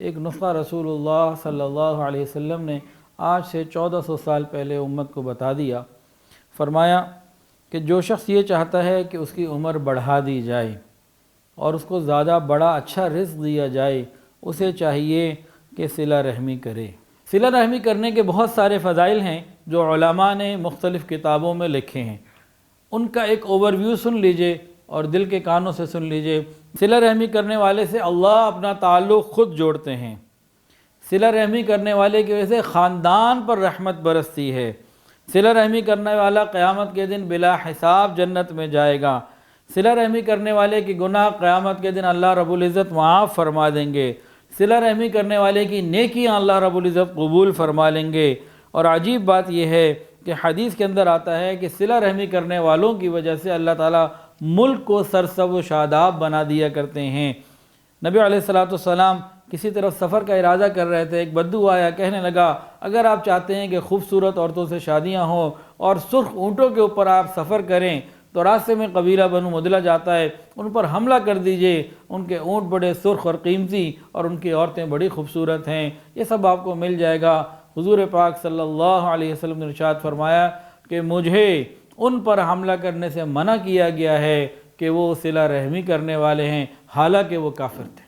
ایک نسخہ رسول صلی اللہ علیہ وسلم نے آج سے 1400 سال پہلے امت کو بتا دیا۔ فرمایا کہ جو شخص یہ چاہتا ہے کہ اس کی عمر بڑھا دی جائے اور اس کو زیادہ بڑا اچھا رزق دیا جائے، اسے چاہیے کہ صلہ رحمی کرے۔ صلہ رحمی کرنے کے بہت سارے فضائل ہیں جو علماء نے مختلف کتابوں میں لکھے ہیں، ان کا ایک اوور ویو سن لیجئے اور دل کے کانوں سے سن لیجئے۔ صلہ رحمی کرنے والے سے اللہ اپنا تعلق خود جوڑتے ہیں۔ صلہ رحمی کرنے والے کی وجہ سے خاندان پر رحمت برستی ہے۔ صلہ رحمی کرنے والا قیامت کے دن بلا حساب جنت میں جائے گا۔ صلہ رحمی کرنے والے کی گناہ قیامت کے دن اللہ رب العزت معاف فرما دیں گے۔ صلہ رحمی کرنے والے کی نیکیاں اللہ رب العزت قبول فرما لیں گے۔ اور عجیب بات یہ ہے کہ حدیث کے اندر آتا ہے کہ صلہ رحمی کرنے والوں کی وجہ سے اللہ تعالیٰ ملک کو سرسبز و شاداب بنا دیا کرتے ہیں۔ نبی علیہ السلام کسی طرف سفر کا ارادہ کر رہے تھے، ایک بدو آیا، کہنے لگا اگر آپ چاہتے ہیں کہ خوبصورت عورتوں سے شادیاں ہوں اور سرخ اونٹوں کے اوپر آپ سفر کریں تو راستے میں قبیلہ بنو مدلہ جاتا ہے، ان پر حملہ کر دیجئے، ان کے اونٹ بڑے سرخ اور قیمتی اور ان کی عورتیں بڑی خوبصورت ہیں، یہ سب آپ کو مل جائے گا۔ حضور پاک صلی اللہ علیہ وسلم نے ارشاد فرمایا کہ مجھے ان پر حملہ کرنے سے منع کیا گیا ہے کہ وہ صلہ رحمی کرنے والے ہیں، حالانکہ وہ کافر تھے۔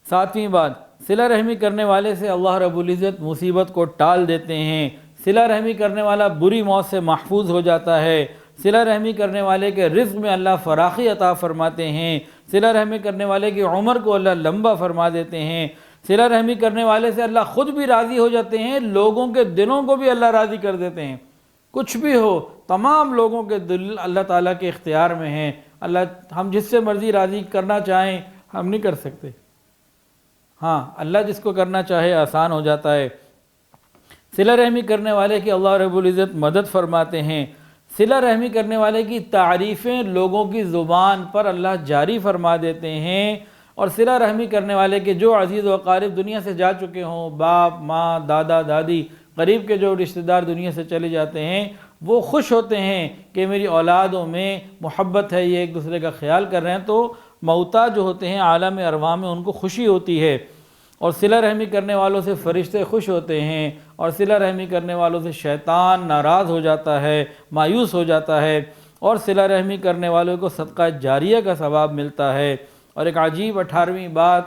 ساتویں بات، صلہ رحمی کرنے والے سے اللہ رب العزت مصیبت کو ٹال دیتے ہیں۔ صلہ رحمی کرنے والا بری موت سے محفوظ ہو جاتا ہے۔ صلہ رحمی کرنے والے کے رزق میں اللہ فراخی عطا فرماتے ہیں۔ صلہ رحمی کرنے والے کی عمر کو اللہ لمبا فرما دیتے ہیں۔ صلہ رحمی کرنے والے سے اللہ خود بھی راضی ہو جاتے ہیں، لوگوں کے دلوں کو بھی اللہ راضی کر دیتے ہیں۔ کچھ بھی ہو، تمام لوگوں کے دل اللہ تعالیٰ کے اختیار میں ہیں۔ اللہ ہم جس سے مرضی راضی کرنا چاہیں ہم نہیں کر سکتے، ہاں اللہ جس کو کرنا چاہے آسان ہو جاتا ہے۔ صلہ رحمی کرنے والے کی اللہ رب العزت مدد فرماتے ہیں۔ صلہ رحمی کرنے والے کی تعریفیں لوگوں کی زبان پر اللہ جاری فرما دیتے ہیں، اور صلہ رحمی کرنے والے کے جو عزیز و اقارب دنیا سے جا چکے ہوں، باپ ماں دادا دادی، قریب کے جو رشتہ دار دنیا سے چلے جاتے ہیں، وہ خوش ہوتے ہیں کہ میری اولادوں میں محبت ہے، یہ ایک دوسرے کا خیال کر رہے ہیں، تو موتا جو ہوتے ہیں عالم ارواح میں ان کو خوشی ہوتی ہے۔ اور صلہ رحمی کرنے والوں سے فرشتے خوش ہوتے ہیں، اور صلہ رحمی کرنے والوں سے شیطان ناراض ہو جاتا ہے، مایوس ہو جاتا ہے، اور صلہ رحمی کرنے والوں کو صدقہ جاریہ کا ثواب ملتا ہے۔ اور ایک عجیب 18ویں بات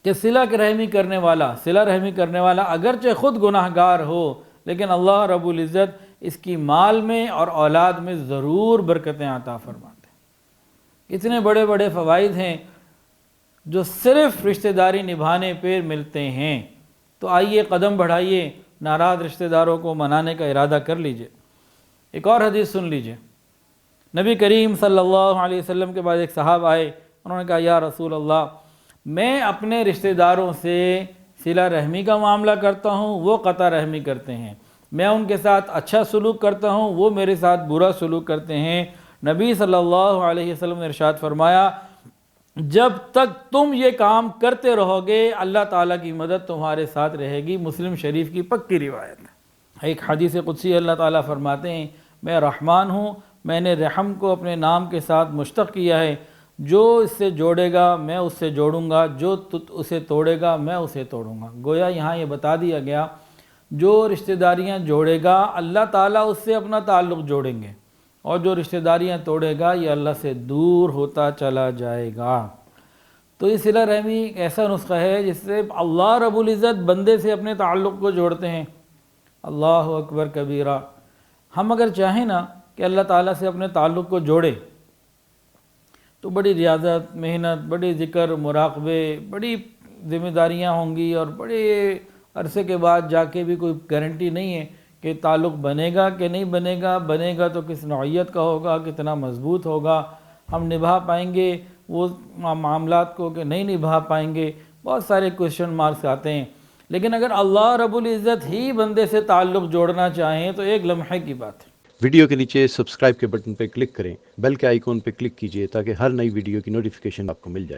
کہ صلہ رحمی کرنے والا اگرچہ خود گناہ گار ہو، لیکن اللہ رب العزت اس کی مال میں اور اولاد میں ضرور برکتیں عطا فرماتے ہیں۔ اتنے بڑے بڑے فوائد ہیں جو صرف رشتہ داری نبھانے پہ ملتے ہیں۔ تو آئیے قدم بڑھائیے، ناراض رشتہ داروں کو منانے کا ارادہ کر لیجئے۔ ایک اور حدیث سن لیجئے۔ نبی کریم صلی اللہ علیہ وسلم کے بعد ایک صحابہ آئے، انہوں نے کہا یا رسول اللہ، میں اپنے رشتہ داروں سے صلہ رحمی کا معاملہ کرتا ہوں، وہ قطع رحمی کرتے ہیں، میں ان کے ساتھ اچھا سلوک کرتا ہوں، وہ میرے ساتھ برا سلوک کرتے ہیں۔ نبی صلی اللہ علیہ وسلم نے ارشاد فرمایا جب تک تم یہ کام کرتے رہو گے اللہ تعالیٰ کی مدد تمہارے ساتھ رہے گی۔ مسلم شریف کی پکی روایت ہے۔ ایک حدیث قدسی اللہ تعالیٰ فرماتے ہیں میں رحمان ہوں، میں نے رحم کو اپنے نام کے ساتھ مشتق کیا ہے، جو اس سے جوڑے گا میں اس سے جوڑوں گا، جو اسے توڑے گا میں اسے توڑوں گا۔ گویا یہاں یہ بتا دیا گیا جو رشتہ داریاں جوڑے گا اللہ تعالیٰ اس سے اپنا تعلق جوڑیں گے، اور جو رشتہ داریاں توڑے گا یہ اللہ سے دور ہوتا چلا جائے گا۔ تو یہ صلہ رحمی ایک ایسا نسخہ ہے جس سے اللہ رب العزت بندے سے اپنے تعلق کو جوڑتے ہیں۔ اللہ اکبر کبیرہ۔ ہم اگر چاہیں نا کہ اللہ تعالیٰ سے اپنے تعلق کو جوڑے تو بڑی ریاضت، محنت، بڑی ذکر، مراقبے، بڑی ذمہ داریاں ہوں گی، اور بڑے عرصے کے بعد جا کے بھی کوئی گارنٹی نہیں ہے کہ تعلق بنے گا کہ نہیں بنے گا، بنے گا تو کس نوعیت کا ہوگا، کتنا مضبوط ہوگا، ہم نبھا پائیں گے وہ معاملات کو کہ نہیں نبھا پائیں گے، بہت سارے کویشچن مارکس آتے ہیں۔ لیکن اگر اللہ رب العزت ہی بندے سے تعلق جوڑنا چاہیں تو ایک لمحے کی بات ہے۔ ویڈیو کے نیچے سبسکرائب کے بٹن پہ کلک کریں، بیل کے آئیکن پہ کلک کیجئے تاکہ ہر نئی ویڈیو کی نوٹیفیکیشن آپ کو مل جائے۔